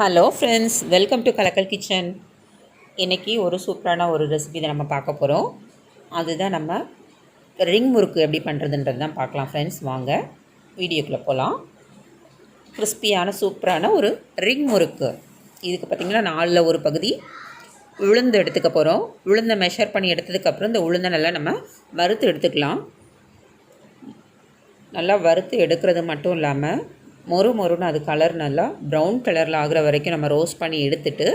Hello friends, welcome to Kalakkal kitchen. இன்றைக்கி ஒரு சூப்பரான ஒரு ரெசிபி தான் நம்ம பார்க்க போகிறோம். அதுதான் நம்ம ரிங் முறுக்கு எப்படி பண்ணுறதுன்றது தான் பார்க்கலாம் ஃப்ரெண்ட்ஸ். வாங்க வீடியோக்குள்ளே போகலாம். கிறிஸ்பியான சூப்பரான ஒரு ரிங் முறுக்கு. இதுக்கு பார்த்திங்கன்னா 4ல் ஒரு பகுதி உளுந்து எடுத்துக்க போகிறோம். உளுந்தை மெஷர் பண்ணி எடுத்ததுக்கப்புறம் இந்த உளுந்தை நல்லா நம்ம வறுத்து எடுத்துக்கலாம். நல்லா வறுத்து எடுக்கிறது மட்டும் இல்லாமல் மொறுன்னு அது கலர் நல்லா ப்ரௌன் கலரில் ஆகிற வரைக்கும் நம்ம ரோஸ்ட் பண்ணி எடுத்துட்டு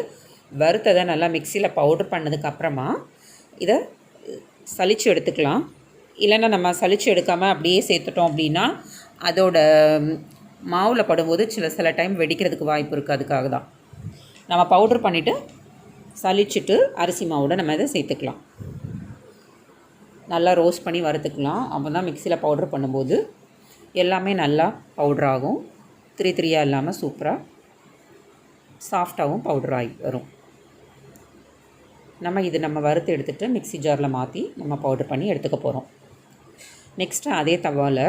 வறுத்ததை நல்லா மிக்சியில் பவுடர் பண்ணதுக்கப்புறமா இதை சலித்து எடுத்துக்கலாம். இல்லைன்னா நம்ம சலித்து எடுக்காமல் அப்படியே சேர்த்துட்டோம் அப்படின்னா அதோட மாவில் படும்போது சில டைம் வெடிக்கிறதுக்கு வாய்ப்பு இருக்குது. அதுக்காக தான் நம்ம பவுடர் பண்ணிவிட்டு சலிச்சுட்டு அரிசி மாவோட நம்ம இதை சேர்த்துக்கலாம். நல்லா ரோஸ்ட் பண்ணி வறுத்துக்கலாம். அப்போ தான் மிக்சியில் பவுடர் பண்ணும்போது எல்லாமே நல்லா பவுடர் ஆகும். திரியாக இல்லாமல் சூப்பராக சாஃப்டாகவும் பவுடர் ஆகி வரும். நம்ம வறுத்து எடுத்துகிட்டு மிக்ஸி ஜாரில் மாற்றி நம்ம பவுடர் பண்ணி எடுத்துக்க போகிறோம். நெக்ஸ்ட்டு அதே தவாவில்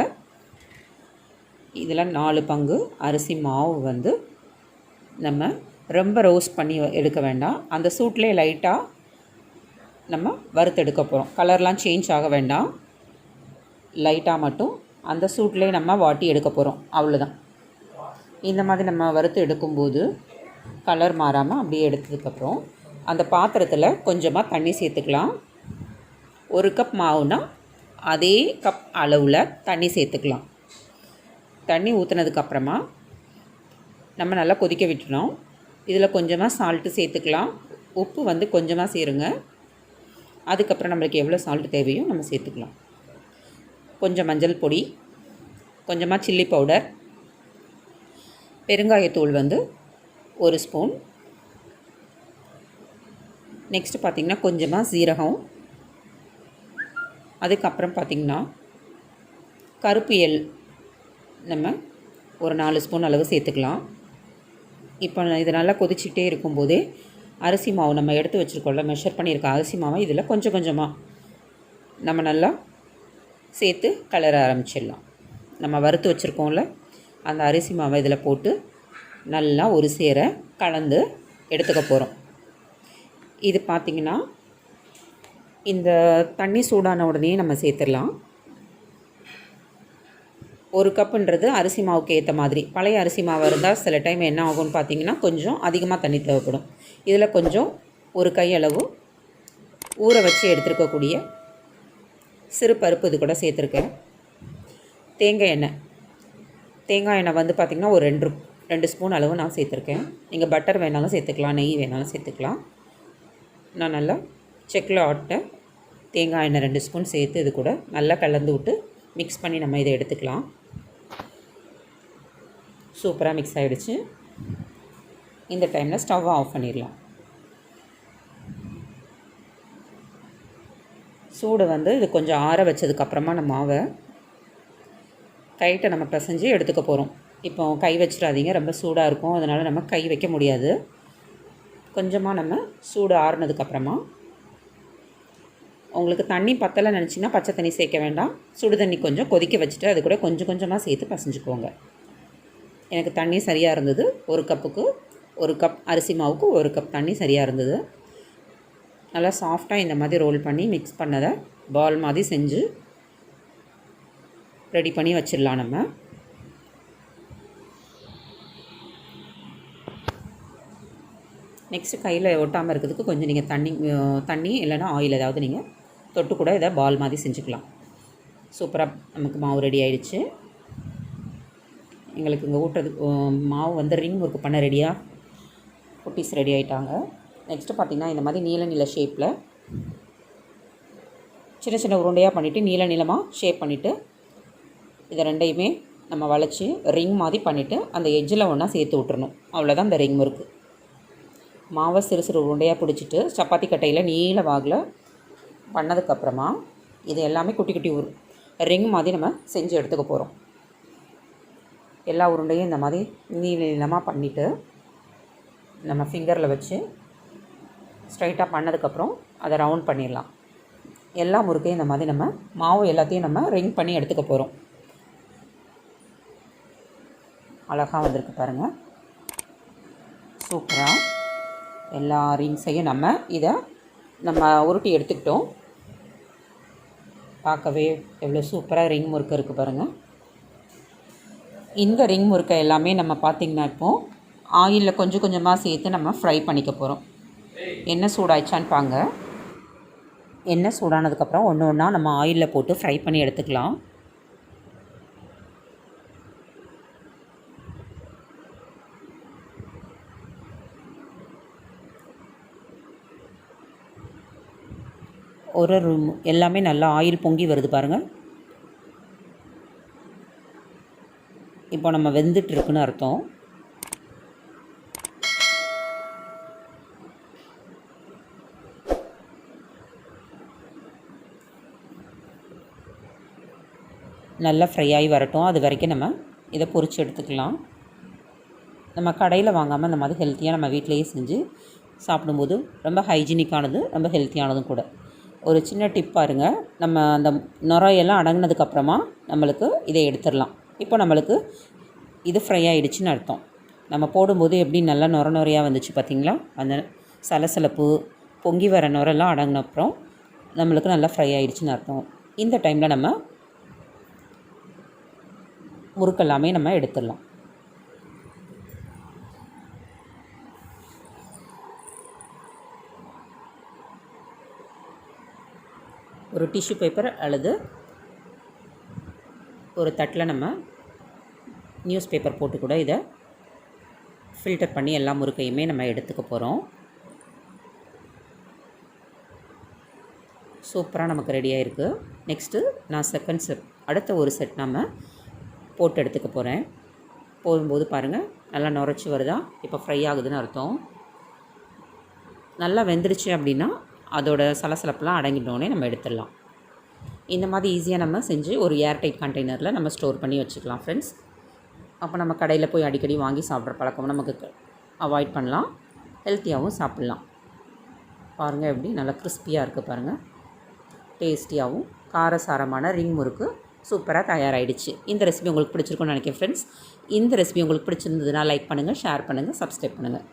இதில் 4 பங்கு அரிசி மாவு நம்ம ரொம்ப ரோஸ்ட் பண்ணி எடுக்க வேண்டாம். அந்த சூட்லேயே லைட்டாக நம்ம வறுத்து எடுக்க போகிறோம். கலர்லாம் சேஞ்ச் ஆக வேண்டாம். லைட்டாக மட்டும் அந்த சூட்லேயே நம்ம வாட்டி எடுக்க போகிறோம். அவ்வளோதான். இந்த மாதிரி நம்ம வறுத்து எடுக்கும்போது கலர் மாறாமல் அப்படியே எடுத்ததுக்கப்புறம் அந்த பாத்திரத்தில் கொஞ்சமாக தண்ணி சேர்த்துக்கலாம். 1 கப் மாவுனா அதே கப் அளவில் தண்ணி சேர்த்துக்கலாம். தண்ணி ஊற்றுனதுக்கப்புறமா நம்ம நல்லா கொதிக்க விட்டுறோம். இதில் கொஞ்சமாக சால்ட்டு சேர்த்துக்கலாம். உப்பு கொஞ்சமாக சேருங்க. அதுக்கப்புறம் நம்மளுக்கு எவ்வளோ சால்ட்டு தேவையோ நம்ம சேர்த்துக்கலாம். கொஞ்சம் மஞ்சள் பொடி, கொஞ்சமாக சில்லி பவுடர், பெருங்காயத்தூள் 1 ஸ்பூன். நெக்ஸ்ட்டு பார்த்திங்கன்னா கொஞ்சமாக சீரகம். அதுக்கப்புறம் பார்த்திங்கன்னா கருப்பு எள் நம்ம ஒரு 4 ஸ்பூன் அளவு சேர்த்துக்கலாம். இப்போ இது நல்லா கொதிச்சுட்டே இருக்கும்போதே அரிசி மாவு நம்ம எடுத்து வச்சுருக்கோம்ல, மெஷர் பண்ணியிருக்க அரிசி மாவை இதில் கொஞ்சம் கொஞ்சமாக நம்ம நல்லா சேர்த்து கலர ஆரம்பிச்சிடலாம். நம்ம வறுத்து வச்சுருக்கோம்ல, அந்த அரிசி மாவை இதில் போட்டு நல்லா ஒரு சேர கலந்து எடுத்துக்க போகிறோம். இது பார்த்திங்கன்னா இந்த தண்ணி சூடான உடனே நம்ம சேர்த்துடலாம். 1 கப்புன்றது அரிசி மாவுக்கு ஏற்ற மாதிரி. பழைய அரிசி மாவு இருந்தால் சில டைம் என்ன ஆகும்னு பார்த்திங்கன்னா கொஞ்சம் அதிகமாக தண்ணி தேவைப்படும். இதில் கொஞ்சம் ஒரு கையளவு ஊற வச்சு எடுத்துருக்கக்கூடிய சிறு பருப்பு இது கூட சேர்த்துருக்கேன். தேங்காய் எண்ணெய் பார்த்திங்கன்னா ஒரு 2 ஸ்பூன் அளவு நான் சேர்த்துருக்கேன். நீங்கள் பட்டர் வேணாலும் சேர்த்துக்கலாம், நெய் வேணாலும் சேர்த்துக்கலாம். நான் நல்லா செக்கில் ஆட்ட தேங்காய் எண்ணெய் 2 ஸ்பூன் சேர்த்து இது கூட நல்லா கலந்து விட்டு மிக்ஸ் பண்ணி நம்ம இதை எடுத்துக்கலாம். சூப்பராக மிக்ஸ் ஆகிடுச்சு. இந்த டைமில் ஸ்டவ்வை ஆஃப் பண்ணிடலாம். சூடு இது கொஞ்சம் ஆற வச்சதுக்கப்புறமா நம்ம மாவை கைட்டை நம்ம பிசைஞ்சு எடுத்துக்க போகிறோம். இப்போ கை வச்சிடாதீங்க, ரொம்ப சூடாக இருக்கும். அதனால் நம்ம கை வைக்க முடியாது. கொஞ்சமாக நம்ம சூடு ஆறுனதுக்கப்புறமா உங்களுக்கு தண்ணி பத்தலை நினச்சிங்கன்னா பச்சை தண்ணி சேர்க்க வேண்டாம். சுடு தண்ணி கொஞ்சம் கொதிக்க வச்சுட்டு அது கூட கொஞ்சமாக சேர்த்து பசைஞ்சுக்கோங்க. எனக்கு தண்ணி சரியாக இருந்தது. 1 கப்புக்கு 1 கப் அரிசி மாவுக்கு 1 கப் தண்ணி சரியாக இருந்தது. நல்லா சாஃப்டாக இந்த மாதிரி ரோல் பண்ணி மிக்ஸ் பண்ணதை பால் மாதிரி செஞ்சு ரெடி பண்ணி வச்சிடலாம். நம்ம நெக்ஸ்ட்டு கையில் ஒட்டாமல் இருக்கிறதுக்கு கொஞ்சம் நீங்கள் தண்ணி இல்லைன்னா ஆயில் ஏதாவது நீங்கள் தொட்டு கூட இதை பால் மாதிரி செஞ்சுக்கலாம். சூப்பராக நமக்கு மாவு ரெடி ஆகிடுச்சு. எங்களுக்கு இங்கே ஊட்டுறது மாவு ரிங் முறுக்கு பண்ண ரெடியாக குட்டீஸ் ரெடி ஆகிட்டாங்க. நெக்ஸ்ட்டு பார்த்திங்கன்னா இந்த மாதிரி நீல ஷேப்பில் சின்ன உருண்டையாக பண்ணிவிட்டு நீளமாக ஷேப் பண்ணிவிட்டு இதை ரெண்டையுமே நம்ம வளைச்சி ரிங் மாதிரி பண்ணிவிட்டு அந்த எட்ஜில் ஒன்றா சேர்த்து விட்டுறணும். அவ்வளோதான் இந்த ரிங் முறுக்கு. மாவை சிறு உருண்டையாக பிடிச்சிட்டு சப்பாத்தி கட்டையில் நீல வாகில் பண்ணதுக்கப்புறமா இது எல்லாமே குட்டி ரிங் மாதிரி நம்ம செஞ்சு எடுத்துக்க போகிறோம். எல்லா உருண்டையும் இந்த மாதிரி நீளமாக பண்ணிவிட்டு நம்ம ஃபிங்கரில் வச்சு ஸ்ட்ரைட்டாக பண்ணதுக்கப்புறம் அதை ரவுண்ட் பண்ணிடலாம். எல்லா முறுக்கையும் இந்த மாதிரி நம்ம மாவு எல்லாத்தையும் நம்ம ரிங் பண்ணி எடுத்துக்க போகிறோம். அழகாக வந்திருக்கு பாருங்கள். சூப்பராக எல்லா ரிங்ஸையும் நம்ம உருட்டி எடுத்துக்கிட்டோம். பார்க்கவே எவ்வளோ சூப்பராக ரிங் முறுக்கு இருக்குது பாருங்கள். இந்த ரிங் முறுக்கை எல்லாமே நம்ம பார்த்திங்கன்னா இப்போது ஆயிலில் கொஞ்சம் கொஞ்சமாக சேர்த்து நம்ம ஃப்ரை பண்ணிக்க போகிறோம். எண்ணெய் சூடாயிடுச்சான்னு பாங்க. எண்ணெய் சூடானதுக்கப்புறம் ஒன்று ஒன்றா நம்ம ஆயிலில் போட்டு ஃப்ரை பண்ணி எடுத்துக்கலாம். ஒரு எல்லாமே நல்லா ஆயில் பொங்கி வருது பாருங்கள். இப்போ நம்ம வெந்துட்டுருக்குன்னு அர்த்தம். நல்லா ஃப்ரை ஆகி வரட்டும். அது வரைக்கும் நம்ம இதை பொரித்து எடுத்துக்கலாம். நம்ம கடையில் வாங்காமல் இந்த மாதிரி ஹெல்த்தியாக நம்ம வீட்டிலையே செஞ்சு சாப்பிடும்போது ரொம்ப ஹைஜீனிக்கானது, ரொம்ப ஹெல்த்தியானதும் கூட. ஒரு சின்ன டிப் பாருங்கள். நம்ம அந்த நுரையெல்லாம் அடங்கினதுக்கப்புறமா நம்மளுக்கு இதை எடுத்துடலாம். இப்போ நம்மளுக்கு இது ஃப்ரை ஆகிடுச்சின்னு அர்த்தம். நம்ம போடும்போது எப்படி நல்லா நுரையாக வந்துச்சு பார்த்திங்களா? அந்த சலசலப்பு பொங்கி வர நுரெல்லாம் அடங்கினப்புறம் நம்மளுக்கு நல்லா ஃப்ரை ஆகிடுச்சின்னு அர்த்தம். இந்த டைமில் நம்ம முறுக்கெல்லாமே நம்ம எடுத்துடலாம். ஒரு டிஷ்யூ பேப்பர் அல்லது ஒரு தட்டில் நம்ம நியூஸ் பேப்பர் போட்டு கூட இதை ஃபில்டர் பண்ணி எல்லா முறுக்கையுமே நம்ம எடுத்துக்க போகிறோம். சூப்பராக நமக்கு ரெடியாக இருக்குது. நெக்ஸ்ட்டு நான் செகண்ட் செட், அடுத்த ஒரு செட் நம்ம போட்டு எடுத்துக்க போகிறேன். போடும்போது பாருங்கள் நல்லா நுரைச்சி வருதா? இப்போ ஃப்ரை ஆகுதுன்னு அர்த்தம். நல்லா வெந்துடுச்சு அப்படின்னா அதோட சலசலப்பெலாம் அடங்கிட்டோன்னே நம்ம எடுத்துடலாம். இந்த மாதிரி ஈஸியாக நம்ம செஞ்சு ஒரு ஏர்டைட் கண்டெய்னரில் நம்ம ஸ்டோர் பண்ணி வச்சுக்கலாம் ஃப்ரெண்ட்ஸ். அப்போ நம்ம கடையில் போய் அடிக்கடி வாங்கி சாப்பிட்ற பழக்கம் நமக்கு அவாய்ட் பண்ணலாம். ஹெல்த்தியாகவும் சாப்பிட்லாம். பாருங்கள் எப்படி நல்லா கிறிஸ்பியாக இருக்குது பாருங்கள். டேஸ்டியாகவும் காரசாரமான ரிங் முறுக்கு சூப்பராக தயாராகிடுச்சு. இந்த ரெசிபி உங்களுக்கு பிடிச்சிருக்குன்னு நினைக்கிறேன் ஃப்ரெண்ட்ஸ். இந்த ரெசிபி உங்களுக்கு பிடிச்சிருந்ததுன்னா லைக் பண்ணுங்கள், ஷேர் பண்ணுங்கள், சப்ஸ்கிரைப் பண்ணுங்கள்.